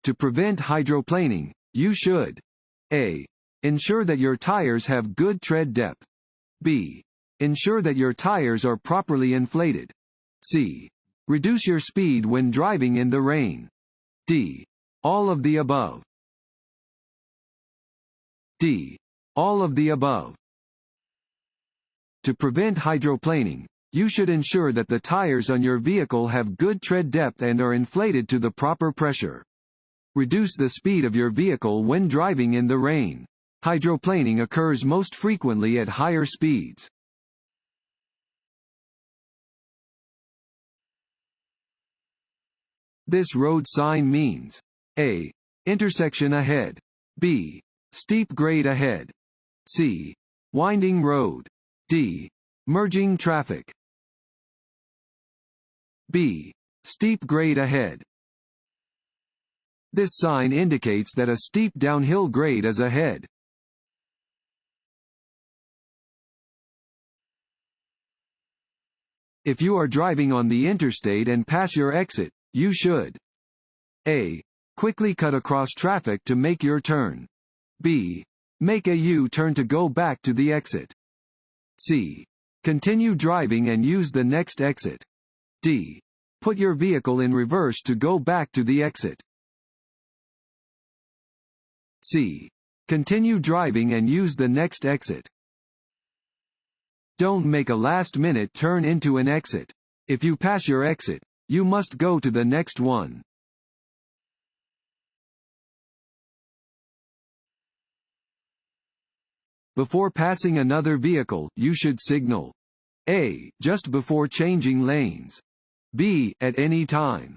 To prevent hydroplaning, you should A. Ensure that your tires have good tread depth. B. Ensure that your tires are properly inflated. C. Reduce your speed when driving in the rain. D. All of the above. D. All of the above. To prevent hydroplaning, you should ensure that the tires on your vehicle have good tread depth and are inflated to the proper pressure. Reduce the speed of your vehicle when driving in the rain. Hydroplaning occurs most frequently at higher speeds. This road sign means A. Intersection ahead. B. Steep grade ahead. C. Winding road. D. Merging traffic. B. Steep grade ahead. This sign indicates that a steep downhill grade is ahead. If you are driving on the interstate and pass your exit, you should A. Quickly cut across traffic to make your turn. B. Make a U-turn to go back to the exit. C. Continue driving and use the next exit. D. Put your vehicle in reverse to go back to the exit. C. Continue driving and use the next exit. Don't make a last-minute turn into an exit. If you pass your exit, you must go to the next one. Before passing another vehicle, you should signal A. Just before changing lanes. B. At any time.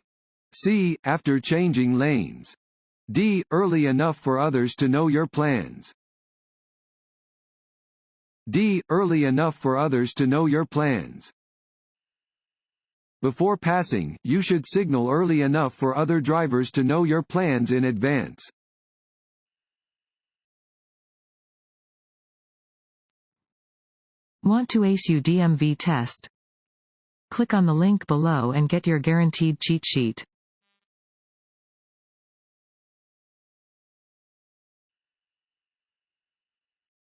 C. After changing lanes. D. Early enough for others to know your plans. D. Early enough for others to know your plans. Before passing, you should signal early enough for other drivers to know your plans in advance. Want to ace your DMV test? Click on the link below and get your guaranteed cheat sheet.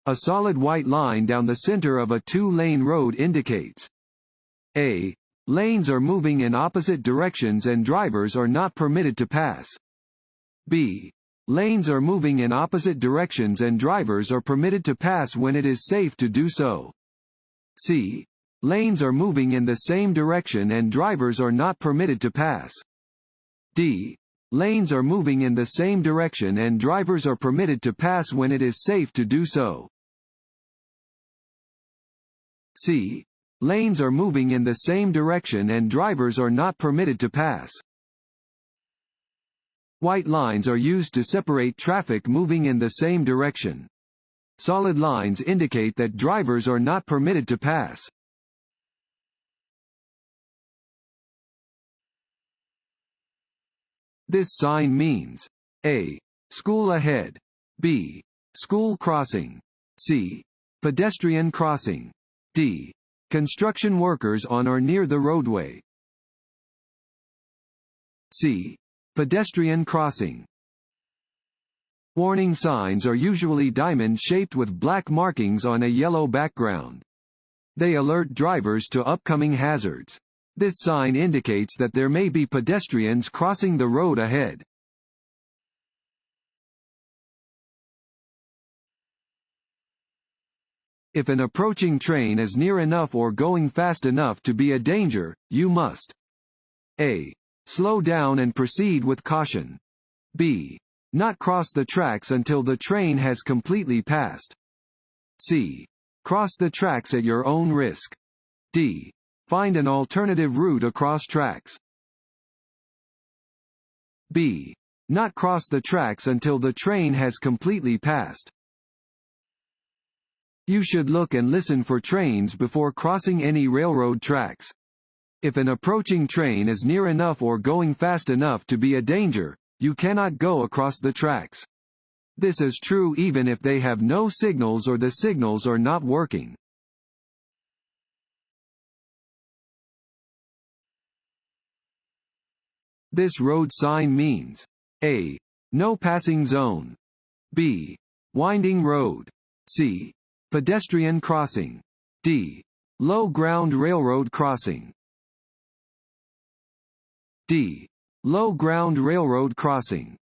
A solid white line down the center of a two-lane road indicates A. Lanes are moving in opposite directions and drivers are not permitted to pass. B. Lanes are moving in opposite directions and drivers are permitted to pass when it is safe to do so. C. Lanes are moving in the same direction and drivers are not permitted to pass. D. Lanes are moving in the same direction and drivers are permitted to pass when it is safe to do so. C. Lanes are moving in the same direction and drivers are not permitted to pass. White lines are used to separate traffic moving in the same direction. Solid lines indicate that drivers are not permitted to pass. This sign means A. School ahead. B. School crossing. C. Pedestrian crossing. D. Construction workers on or near the roadway. C. Pedestrian crossing. Warning signs are usually diamond-shaped with black markings on a yellow background. They alert drivers to upcoming hazards. This sign indicates that there may be pedestrians crossing the road ahead. If an approaching train is near enough or going fast enough to be a danger, you must A. Slow down and proceed with caution. B. Not cross the tracks until the train has completely passed. C. Cross the tracks at your own risk. D. Find an alternative route across tracks. B. Not cross the tracks until the train has completely passed. You should look and listen for trains before crossing any railroad tracks. If an approaching train is near enough or going fast enough to be a danger, you cannot go across the tracks. This is true even if they have no signals or the signals are not working. This road sign means A. No passing zone. B. Winding road. C. Pedestrian crossing. D. Low ground railroad crossing. D. Low ground railroad crossing.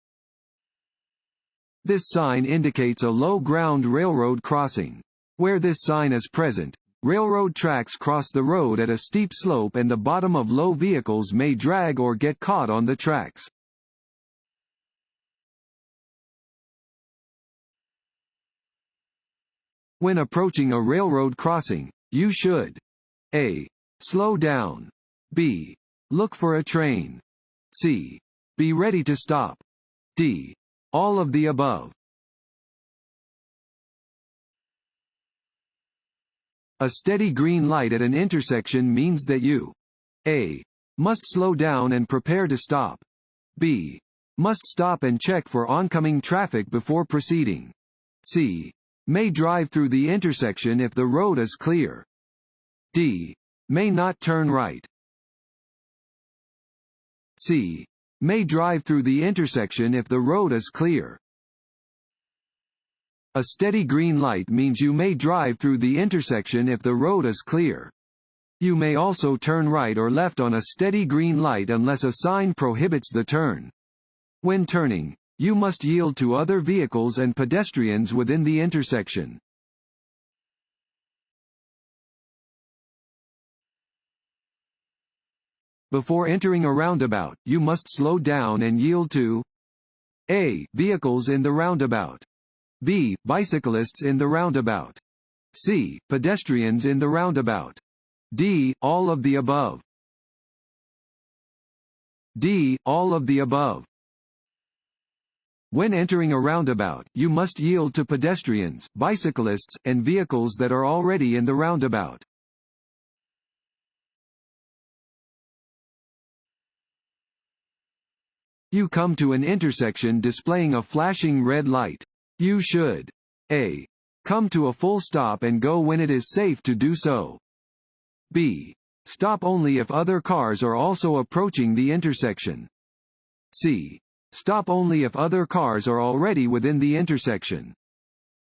This sign indicates a low ground railroad crossing. Where this sign is present, railroad tracks cross the road at a steep slope and the bottom of low vehicles may drag or get caught on the tracks. When approaching a railroad crossing, you should A. Slow down. B. Look for a train. C. Be ready to stop. D. All of the above. A steady green light at an intersection means that you A. Must slow down and prepare to stop. B. Must stop and check for oncoming traffic before proceeding. C. May drive through the intersection if the road is clear. D. May not turn right. C. May drive through the intersection if the road is clear. A steady green light means you may drive through the intersection if the road is clear. You may also turn right or left on a steady green light unless a sign prohibits the turn. When turning, you must yield to other vehicles and pedestrians within the intersection. Before entering a roundabout, you must slow down and yield to A. Vehicles in the roundabout. B. Bicyclists in the roundabout. C. Pedestrians in the roundabout. D. All of the above. D. All of the above. When entering a roundabout, you must yield to pedestrians, bicyclists, and vehicles that are already in the roundabout. You come to an intersection displaying a flashing red light. You should A. Come to a full stop and go when it is safe to do so. B. Stop only if other cars are also approaching the intersection. C. Stop only if other cars are already within the intersection.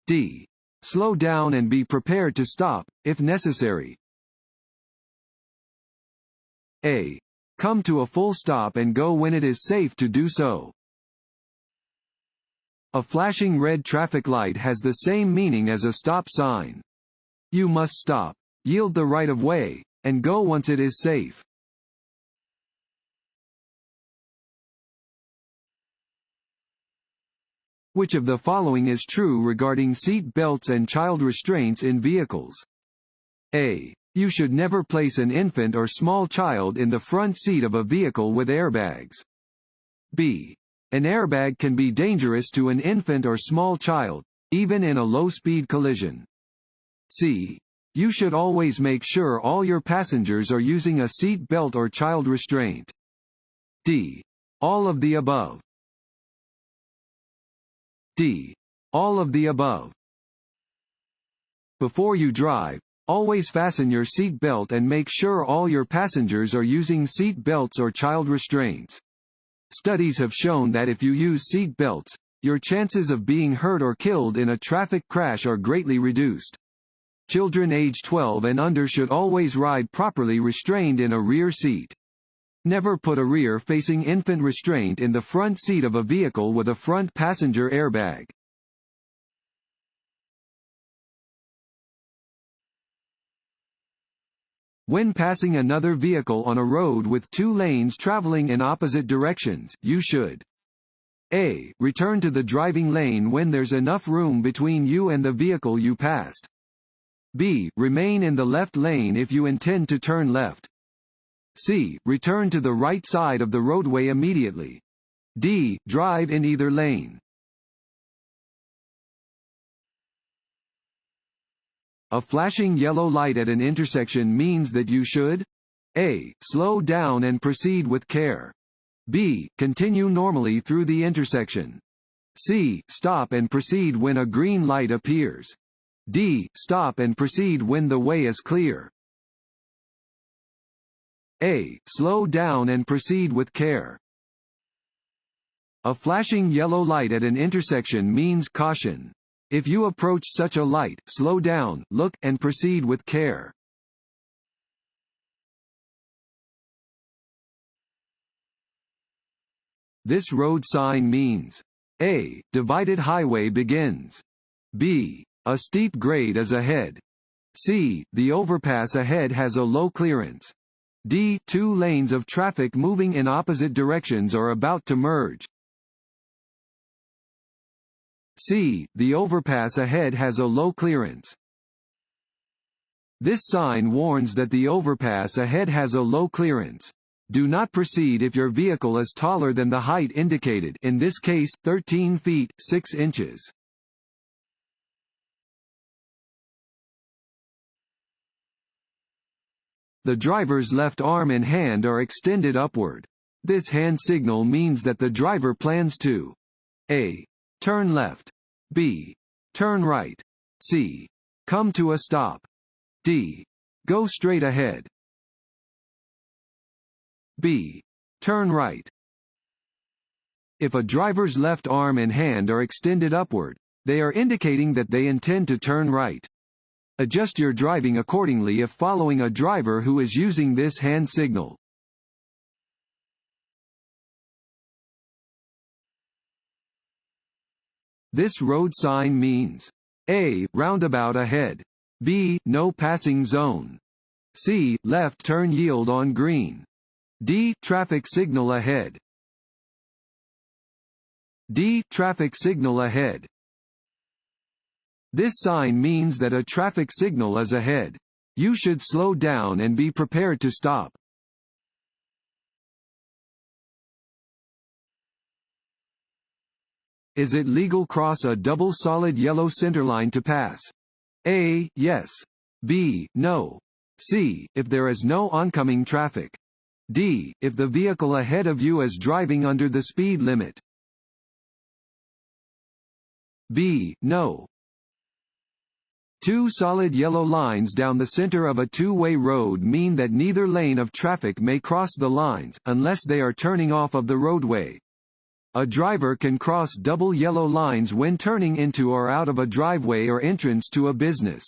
D. Slow down and be prepared to stop, if necessary. A. Come to a full stop and go when it is safe to do so. A flashing red traffic light has the same meaning as a stop sign. You must stop, yield the right of way, and go once it is safe. Which of the following is true regarding seat belts and child restraints in vehicles? A. You should never place an infant or small child in the front seat of a vehicle with airbags. B. An airbag can be dangerous to an infant or small child, even in a low-speed collision. C. You should always make sure all your passengers are using a seat belt or child restraint. D. All of the above. D. All of the above. Before you drive, always fasten your seat belt and make sure all your passengers are using seat belts or child restraints. Studies have shown that if you use seat belts, your chances of being hurt or killed in a traffic crash are greatly reduced. Children age 12 and under should always ride properly restrained in a rear seat. Never put a rear-facing infant restraint in the front seat of a vehicle with a front passenger airbag. When passing another vehicle on a road with two lanes traveling in opposite directions, you should A. Return to the driving lane when there's enough room between you and the vehicle you passed. B. Remain in the left lane if you intend to turn left. C. Return to the right side of the roadway immediately. D. Drive in either lane. A flashing yellow light at an intersection means that you should A. Slow down and proceed with care. B. Continue normally through the intersection. C. Stop and proceed when a green light appears. D. Stop and proceed when the way is clear. A. Slow down and proceed with care. A flashing yellow light at an intersection means caution. If you approach such a light, slow down, look, and proceed with care. This road sign means A. Divided highway begins. B. A steep grade is ahead. C. The overpass ahead has a low clearance. D. Two lanes of traffic moving in opposite directions are about to merge. C. The overpass ahead has a low clearance. This sign warns that the overpass ahead has a low clearance. Do not proceed if your vehicle is taller than the height indicated, in this case, 13 feet, 6 inches. The driver's left arm and hand are extended upward. This hand signal means that the driver plans to A. Turn left. B. Turn right. C. Come to a stop. D. Go straight ahead. B. Turn right. If a driver's left arm and hand are extended upward, they are indicating that they intend to turn right. Adjust your driving accordingly if following a driver who is using this hand signal. This road sign means A. Roundabout ahead. B. No passing zone. C. Left turn yield on green. D. Traffic signal ahead. D. Traffic signal ahead. This sign means that a traffic signal is ahead. You should slow down and be prepared to stop. Is it legal cross a double solid yellow centerline to pass? A. Yes. B. No. C. If there is no oncoming traffic. D. If the vehicle ahead of you is driving under the speed limit. B. No. Two solid yellow lines down the center of a two-way road mean that neither lane of traffic may cross the lines, unless they are turning off of the roadway. A driver can cross double yellow lines when turning into or out of a driveway or entrance to a business.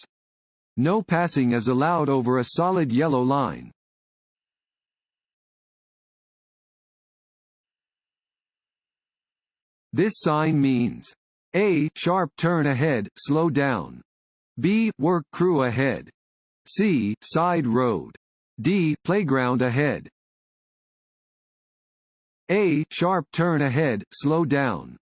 No passing is allowed over a solid yellow line. This sign means A. Sharp turn ahead, slow down. B. Work crew ahead. C. Side road. D. Playground ahead. A. Sharp turn ahead, slow down.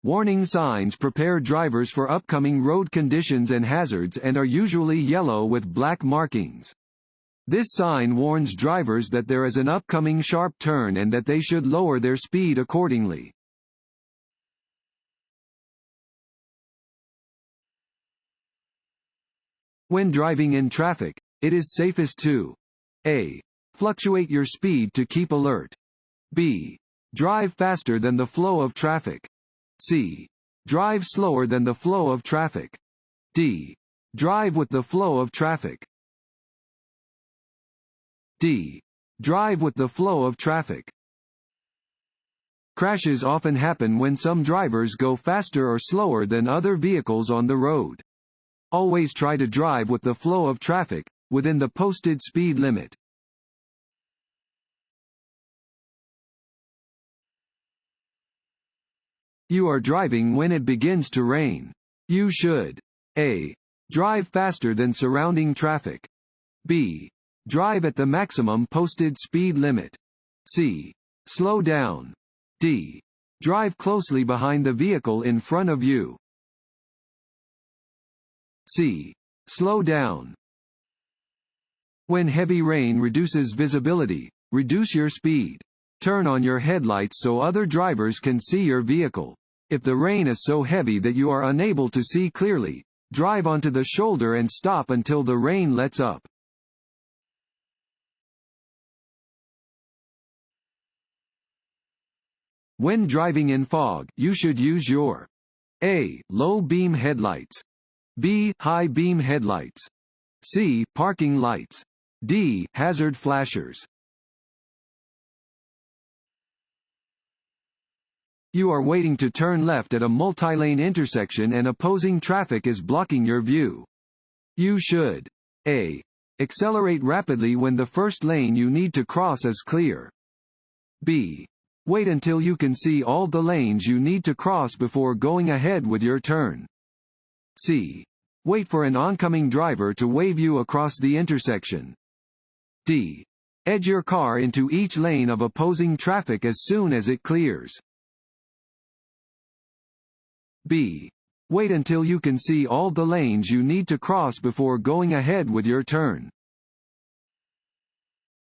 Warning signs prepare drivers for upcoming road conditions and hazards and are usually yellow with black markings. This sign warns drivers that there is an upcoming sharp turn and that they should lower their speed accordingly. When driving in traffic, it is safest to A. Fluctuate your speed to keep alert. B. Drive faster than the flow of traffic. C. Drive slower than the flow of traffic. D. Drive with the flow of traffic. D. Drive with the flow of traffic. Crashes often happen when some drivers go faster or slower than other vehicles on the road. Always try to drive with the flow of traffic, within the posted speed limit. You are driving when it begins to rain. You should A. Drive faster than surrounding traffic. B. Drive at the maximum posted speed limit. C. Slow down. D. Drive closely behind the vehicle in front of you. C. Slow down. When heavy rain reduces visibility, reduce your speed. Turn on your headlights so other drivers can see your vehicle. If the rain is so heavy that you are unable to see clearly, drive onto the shoulder and stop until the rain lets up. When driving in fog, you should use your A. Low beam headlights. B. High beam headlights. C. Parking lights. D. Hazard flashers. You are waiting to turn left at a multi-lane intersection and opposing traffic is blocking your view. You should A. Accelerate rapidly when the first lane you need to cross is clear. B. Wait until you can see all the lanes you need to cross before going ahead with your turn. C. Wait for an oncoming driver to wave you across the intersection. D. Edge your car into each lane of opposing traffic as soon as it clears. B. Wait until you can see all the lanes you need to cross before going ahead with your turn.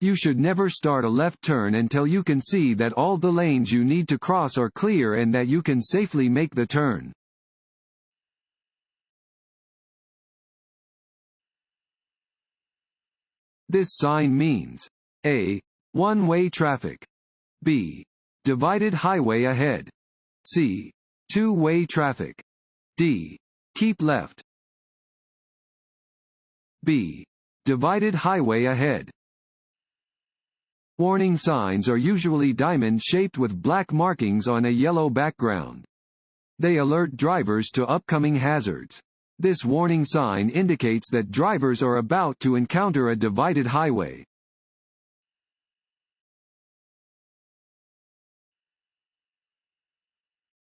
You should never start a left turn until you can see that all the lanes you need to cross are clear and that you can safely make the turn. This sign means A. One-way traffic. B. Divided highway ahead. C. Two-way traffic. D. Keep left. B. Divided highway ahead. Warning signs are usually diamond-shaped with black markings on a yellow background. They alert drivers to upcoming hazards. This warning sign indicates that drivers are about to encounter a divided highway.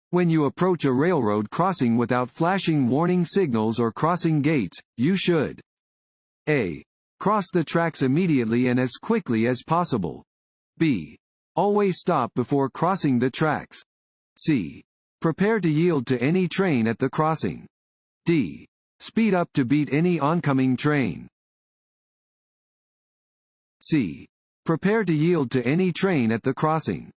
When you approach a railroad crossing without flashing warning signals or crossing gates, you should A. Cross the tracks immediately and as quickly as possible. B. Always stop before crossing the tracks. C. Prepare to yield to any train at the crossing. D. Speed up to beat any oncoming train. C. Prepare to yield to any train at the crossing.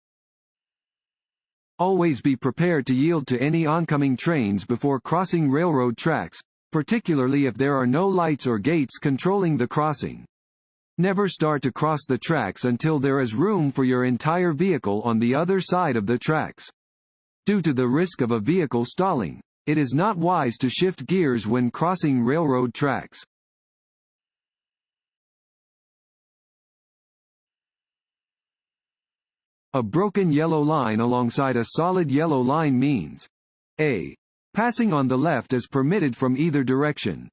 Always be prepared to yield to any oncoming trains before crossing railroad tracks, particularly if there are no lights or gates controlling the crossing. Never start to cross the tracks until there is room for your entire vehicle on the other side of the tracks. Due to the risk of a vehicle stalling, it is not wise to shift gears when crossing railroad tracks. A broken yellow line alongside a solid yellow line means A. Passing on the left is permitted from either direction.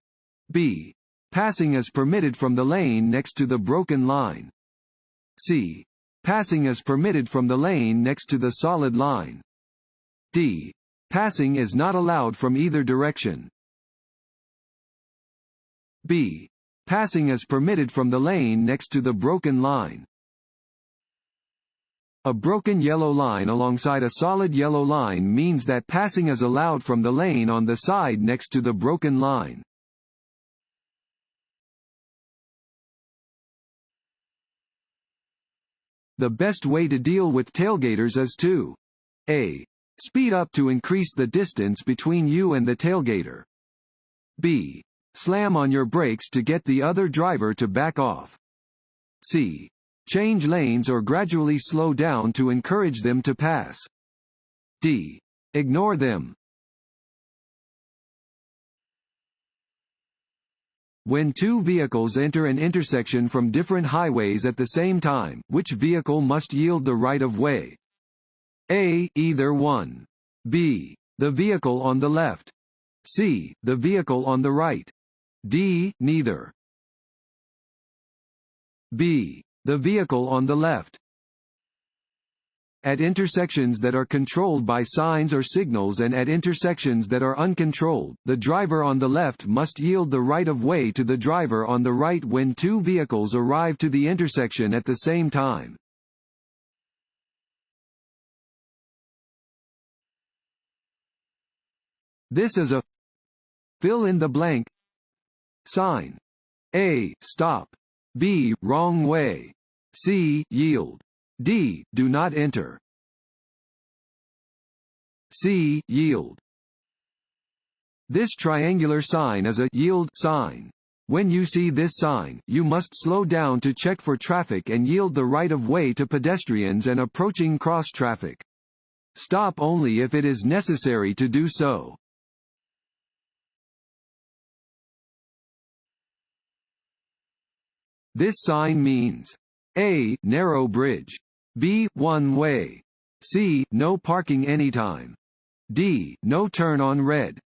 B. Passing is permitted from the lane next to the broken line. C. Passing is permitted from the lane next to the solid line. D. Passing is not allowed from either direction. B. Passing is permitted from the lane next to the broken line. A broken yellow line alongside a solid yellow line means that passing is allowed from the lane on the side next to the broken line. The best way to deal with tailgaters is to A. Speed up to increase the distance between you and the tailgater. B. Slam on your brakes to get the other driver to back off. C. Change lanes or gradually slow down to encourage them to pass. D. Ignore them. When two vehicles enter an intersection from different highways at the same time, which vehicle must yield the right of way? A. Either one. B. The vehicle on the left. C. The vehicle on the right. D. Neither. B. The vehicle on the left. At intersections that are controlled by signs or signals and at intersections that are uncontrolled, the driver on the left must yield the right of way to the driver on the right when two vehicles arrive to the intersection at the same time. This is a fill in the blank sign. A. Stop. B. Wrong way. C. Yield. D. Do not enter. C. Yield. This triangular sign is a yield sign. When you see this sign, you must slow down to check for traffic and yield the right of way to pedestrians and approaching cross traffic. Stop only if it is necessary to do so. This sign means A. Narrow bridge. B. One way. C. No parking anytime. D. No turn on red.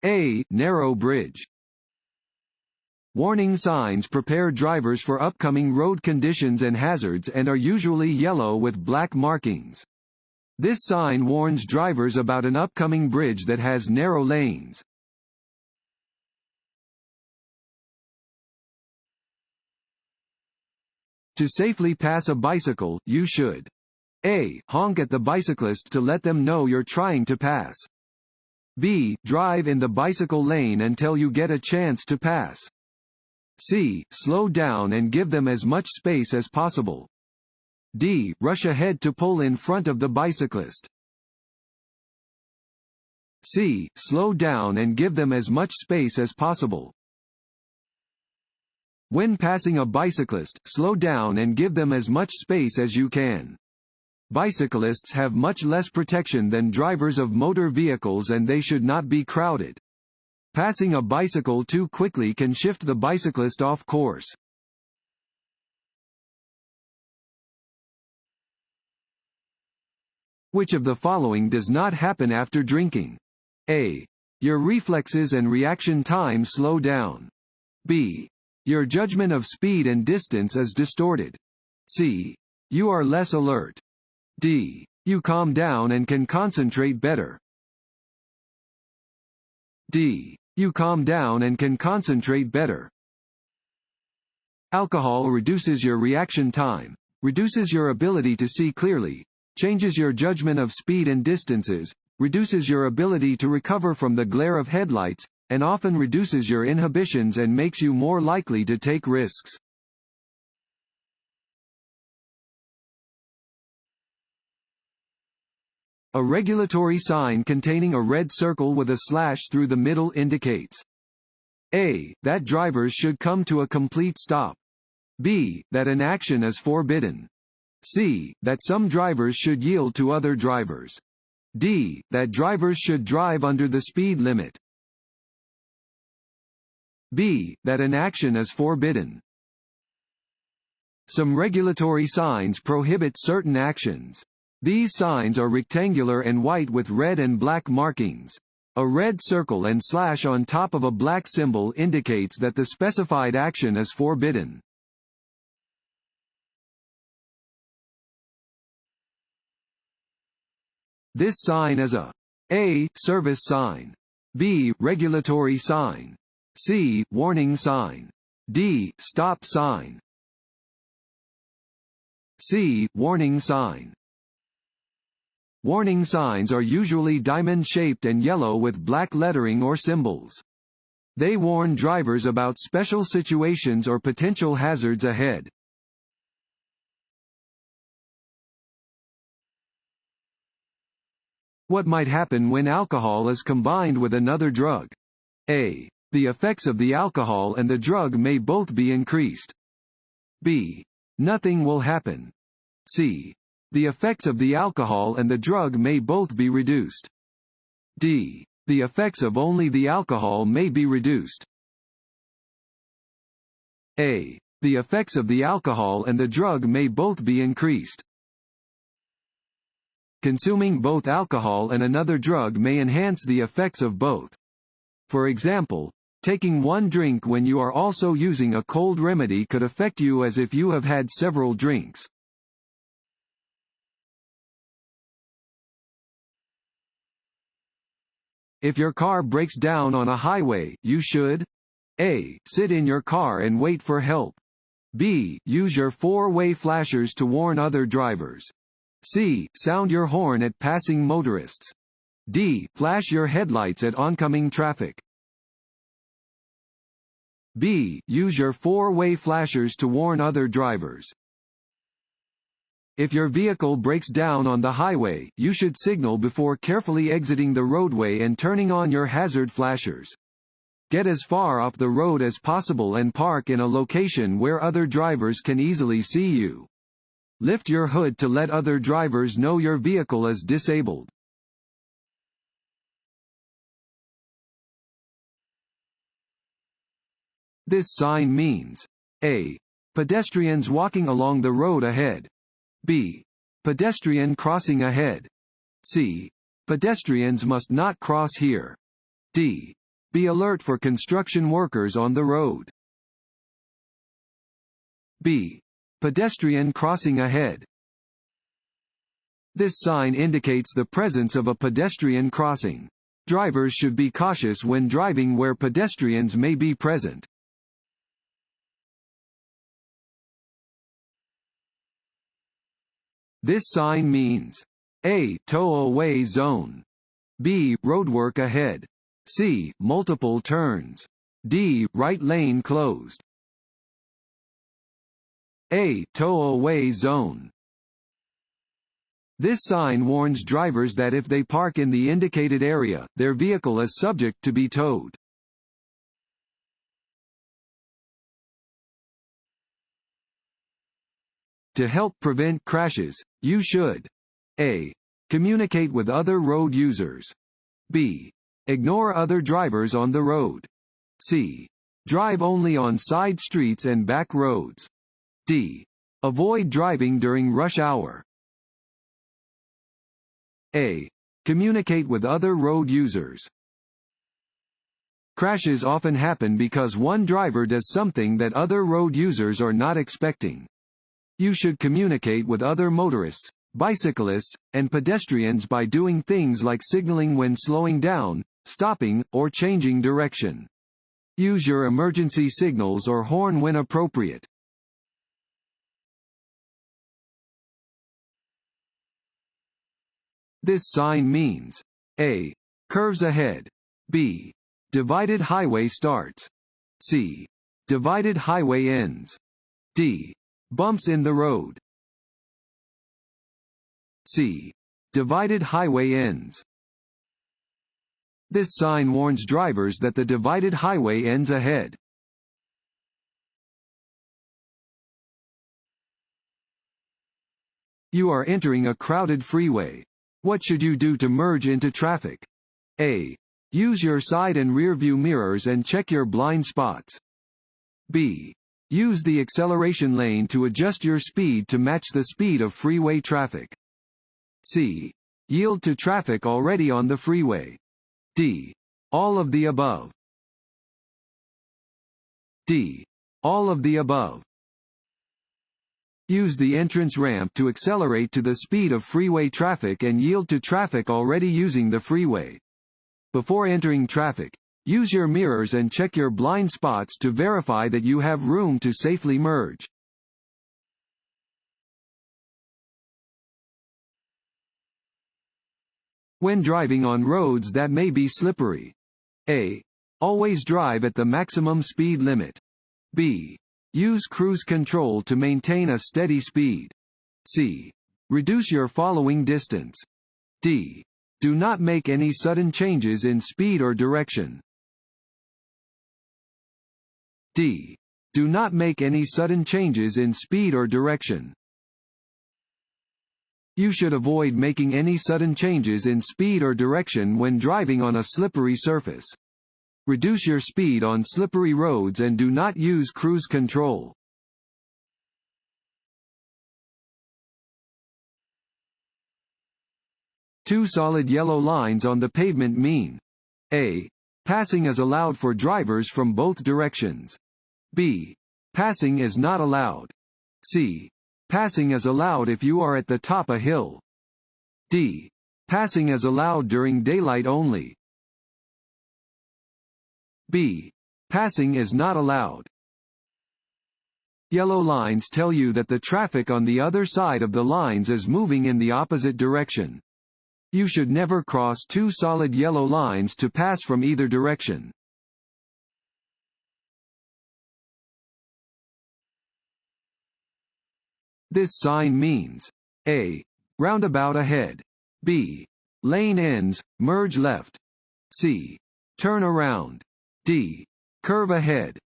A. Narrow bridge. Warning signs prepare drivers for upcoming road conditions and hazards and are usually yellow with black markings. This sign warns drivers about an upcoming bridge that has narrow lanes. To safely pass a bicycle, you should A. Honk at the bicyclist to let them know you're trying to pass. B. Drive in the bicycle lane until you get a chance to pass. C. Slow down and give them as much space as possible. D. Rush ahead to pull in front of the bicyclist. C. Slow down and give them as much space as possible. When passing a bicyclist, slow down and give them as much space as you can. Bicyclists have much less protection than drivers of motor vehicles and they should not be crowded. Passing a bicycle too quickly can shift the bicyclist off course. Which of the following does not happen after drinking? A. Your reflexes and reaction time slow down. B. Your judgment of speed and distance is distorted. C. You are less alert. D. You calm down and can concentrate better. D. You calm down and can concentrate better. Alcohol reduces your reaction time, reduces your ability to see clearly, changes your judgment of speed and distances, reduces your ability to recover from the glare of headlights, and often reduces your inhibitions and makes you more likely to take risks. A regulatory sign containing a red circle with a slash through the middle indicates A. That drivers should come to a complete stop. B. That an action is forbidden. C. That some drivers should yield to other drivers. D. That drivers should drive under the speed limit. B. That an action is forbidden. Some regulatory signs prohibit certain actions. These signs are rectangular and white with red and black markings. A red circle and slash on top of a black symbol indicates that the specified action is forbidden. This sign is a A. Service sign. B. Regulatory sign. C. Warning sign. D. Stop sign. C. Warning sign. Warning signs are usually diamond-shaped and yellow with black lettering or symbols. They warn drivers about special situations or potential hazards ahead. What might happen when alcohol is combined with another drug? A. The effects of the alcohol and the drug may both be increased. B. Nothing will happen. C. The effects of the alcohol and the drug may both be reduced. D. The effects of only the alcohol may be reduced. A. The effects of the alcohol and the drug may both be increased. Consuming both alcohol and another drug may enhance the effects of both. For example, taking one drink when you are also using a cold remedy could affect you as if you have had several drinks. If your car breaks down on a highway, you should A. Sit in your car and wait for help. B. Use your four-way flashers to warn other drivers. C. Sound your horn at passing motorists. D. Flash your headlights at oncoming traffic. B. Use your four-way flashers to warn other drivers. If your vehicle breaks down on the highway, you should signal before carefully exiting the roadway and turning on your hazard flashers. Get as far off the road as possible and park in a location where other drivers can easily see you. Lift your hood to let other drivers know your vehicle is disabled. This sign means A. Pedestrians walking along the road ahead. B. Pedestrian crossing ahead. C. Pedestrians must not cross here. D. Be alert for construction workers on the road. B. Pedestrian crossing ahead. This sign indicates the presence of a pedestrian crossing. Drivers should be cautious when driving where pedestrians may be present. This sign means A. Tow-away zone. B. Roadwork ahead. C. Multiple turns. D. Right lane closed. A. Tow-away zone. This sign warns drivers that if they park in the indicated area, their vehicle is subject to be towed. To help prevent crashes, you should A. Communicate with other road users. B. Ignore other drivers on the road. C. Drive only on side streets and back roads. D. Avoid driving during rush hour. A. Communicate with other road users. Crashes often happen because one driver does something that other road users are not expecting. You should communicate with other motorists, bicyclists, and pedestrians by doing things like signaling when slowing down, stopping, or changing direction. Use your emergency signals or horn when appropriate. This sign means A. Curves ahead. B. Divided highway starts. C. Divided highway ends. D. Bumps in the road. C. Divided highway ends. This sign warns drivers that the divided highway ends ahead. You are entering a crowded freeway. What should you do to merge into traffic? A. Use your side and rear view mirrors and check your blind spots. B. Use the acceleration lane to adjust your speed to match the speed of freeway traffic. C. Yield to traffic already on the freeway. D. All of the above. D. All of the above. Use the entrance ramp to accelerate to the speed of freeway traffic and yield to traffic already using the freeway. Before entering traffic, use your mirrors and check your blind spots to verify that you have room to safely merge. When driving on roads that may be slippery. A. Always drive at the maximum speed limit. B. Use cruise control to maintain a steady speed. C. Reduce your following distance. D. Do not make any sudden changes in speed or direction. D. Do not make any sudden changes in speed or direction. You should avoid making any sudden changes in speed or direction when driving on a slippery surface. Reduce your speed on slippery roads and do not use cruise control. Two solid yellow lines on the pavement mean A. Passing is allowed for drivers from both directions. B. Passing is not allowed. C. Passing is allowed if you are at the top a hill. D. Passing is allowed during daylight only. B. Passing is not allowed. Yellow lines tell you that the traffic on the other side of the lines is moving in the opposite direction. You should never cross two solid yellow lines to pass from either direction. This sign means A. Roundabout ahead. B. Lane ends, merge left. C. Turn around. D. Curve ahead.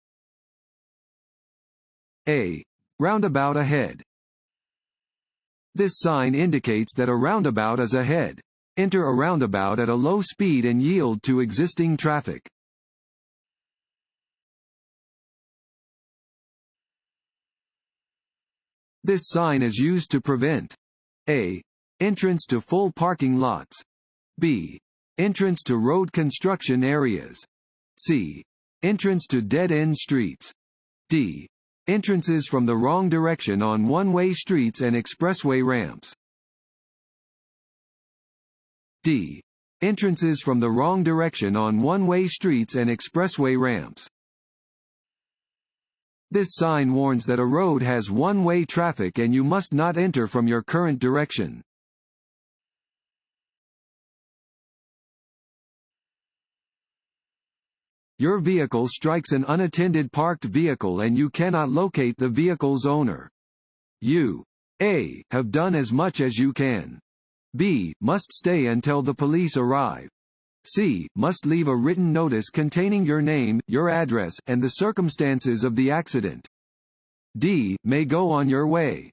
A. Roundabout ahead. This sign indicates that a roundabout is ahead. Enter a roundabout at a low speed and yield to existing traffic. This sign is used to prevent A. Entrance to full parking lots. B. Entrance to road construction areas. C. Entrance to dead-end streets. D. Entrances from the wrong direction on one-way streets and expressway ramps. D. Entrances from the wrong direction on one-way streets and expressway ramps. This sign warns that a road has one-way traffic and you must not enter from your current direction. Your vehicle strikes an unattended parked vehicle and you cannot locate the vehicle's owner. You A. Have done as much as you can. B. Must stay until the police arrive. C. Must leave a written notice containing your name, your address, and the circumstances of the accident. D. May go on your way.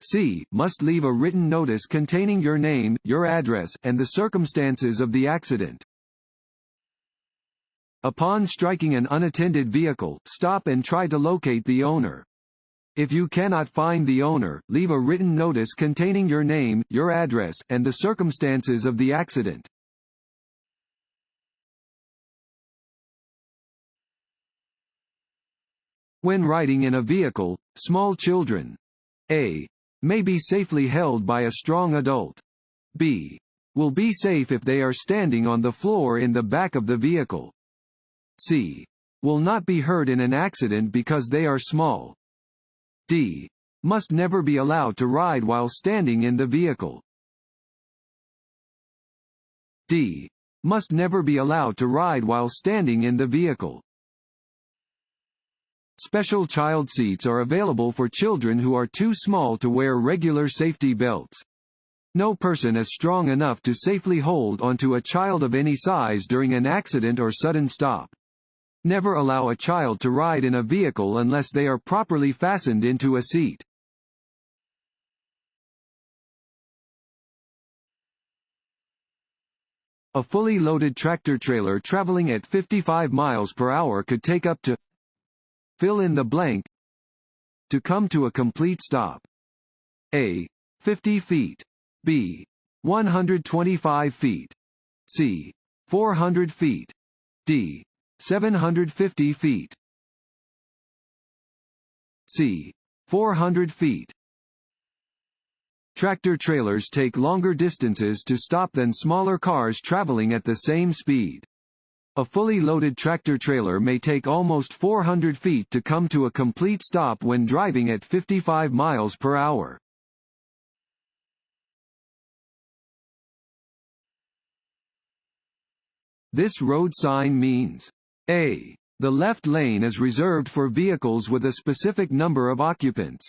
C. Must leave a written notice containing your name, your address, and the circumstances of the accident. Upon striking an unattended vehicle, stop and try to locate the owner. If you cannot find the owner, leave a written notice containing your name, your address, and the circumstances of the accident. When riding in a vehicle, small children A. May be safely held by a strong adult. B. Will be safe if they are standing on the floor in the back of the vehicle. C. Will not be hurt in an accident because they are small. D. Must never be allowed to ride while standing in the vehicle. D. Must never be allowed to ride while standing in the vehicle. Special child seats are available for children who are too small to wear regular safety belts. No person is strong enough to safely hold onto a child of any size during an accident or sudden stop. Never allow a child to ride in a vehicle unless they are properly fastened into a seat. A fully loaded tractor-trailer traveling at 55 miles per hour could take up to fill in the blank to come to a complete stop. A. 50 feet. B. 125 feet. C. 400 feet. D. 750 feet. C. 400 feet. Tractor-trailers take longer distances to stop than smaller cars traveling at the same speed. A fully loaded tractor-trailer may take almost 400 feet to come to a complete stop when driving at 55 miles per hour. This road sign means A. The left lane is reserved for vehicles with a specific number of occupants.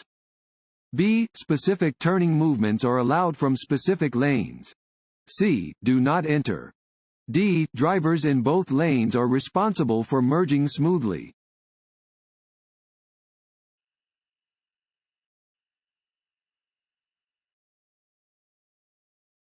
B. Specific turning movements are allowed from specific lanes. C. Do not enter. D. Drivers in both lanes are responsible for merging smoothly.